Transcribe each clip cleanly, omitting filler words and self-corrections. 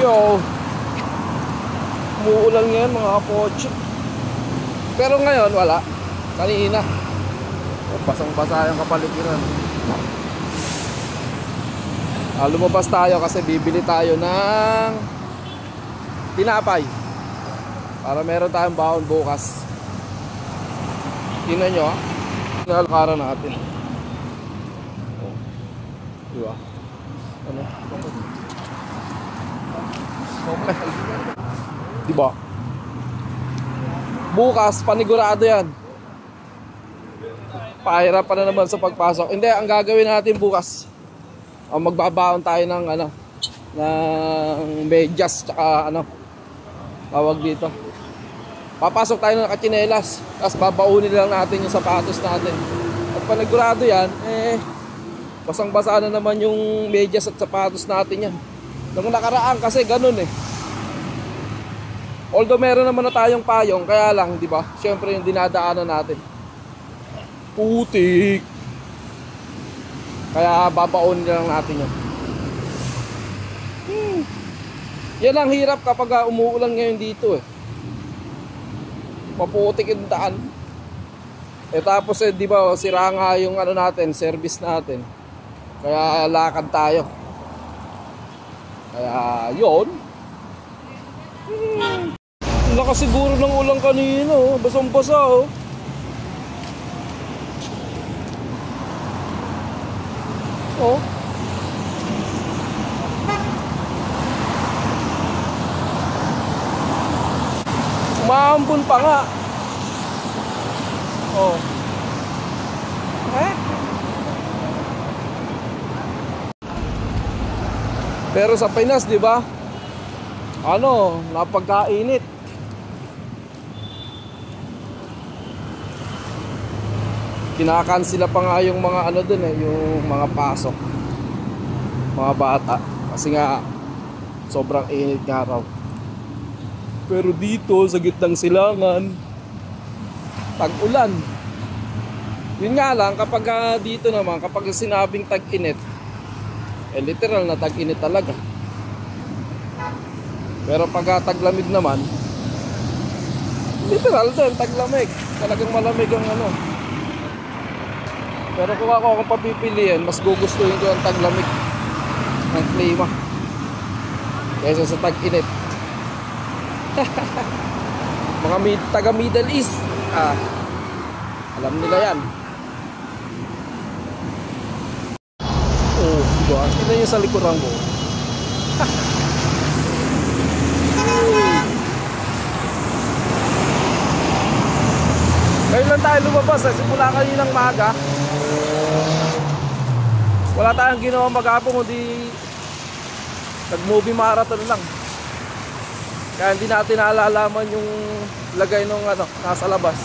Yo, umuulan ngayon mga kapoche. Pero ngayon wala. Kanina basang-basa yung kapaligiran. Lumabas tayo kasi bibili tayo ng tinapay para meron tayong baon bukas. Tingnan nyo ha, nalakaran natin. Diba? Ano? Okay. Diba? Bukas panigurado yan. Pahirapan na naman sa pagpasok. Hindi, ang gagawin natin bukas, magbabaon tayo ng ng medyas tsaka tawag dito. Papasok tayo ng nakatsinelas, tapos babaunin lang natin yung sapatos natin. At panigurado yan, basang-basa na naman yung medyas at sapatos natin yan. Nung nakaraan kasi ganun Although meron naman na tayong payong, kaya lang, di ba? Syempre yung dinadaanan natin putik. Kaya babaunin lang natin yan. Yan ang hirap kapag umuulan ngayon dito Maputik yung daan. Tapos di ba, sira nga yung natin, service natin. Kaya lakad tayo. Kaya yun. Lakas siguro ng ulan kanina basang-basa Umaambon pa nga. Pero sa Pinas, di ba? Napagkainit. Kinakansila pa nga yung mga dun yung mga pasok. Mga bata. Kasi nga sobrang init nga raw. Pero dito sa gitnang silangan, tag-ulan. Yun nga lang, kapag dito naman, kapag sinabing tag-init, literal na tag-init talaga. Pero pag taglamig naman, literal din, taglamig. Talagang malamig ang Pero kung akong papipiliin, mas gugustuhin ko ang taglamig ng klima kaysa sa tag-init. Mga taga Middle East, alam nila yan. Diba? Tignan nyo sa likuran ko. Ngayon lang tayo lumabas simula kaninang maga. Wala tayong ginawa maghapon, kundi nag-movie marathon lang. Kaya hindi natin naalalaman yung lagay ng nasa labas.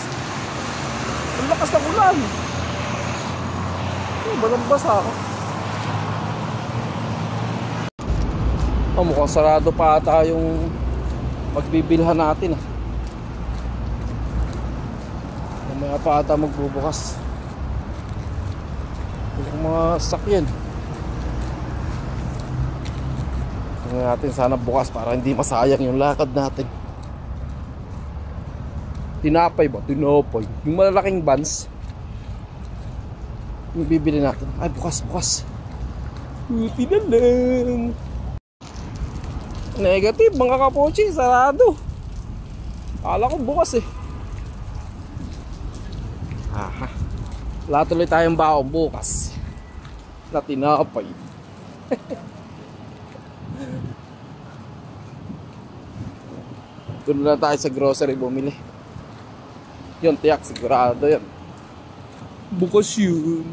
Ang lakas ng ulan. Basang-basa ako. Mukhang sarado pa ata yung magbibilhan natin Mamaya pa ata magbubukas yung mga sakyan. Tingnan natin sana bukas para hindi masayang yung lakad natin. Tinapay ba? Tinapay. Yung malalaking buns yung bibili natin. Ay, bukas. Buti na lang. Negative mga kapochi, sarado. Akala ko bukas Wala tuloy tayong baon bukas na tinapay. Doon na tayo sa grocery bumili. Yun, tiyak, sigurado yan. Bukas yun.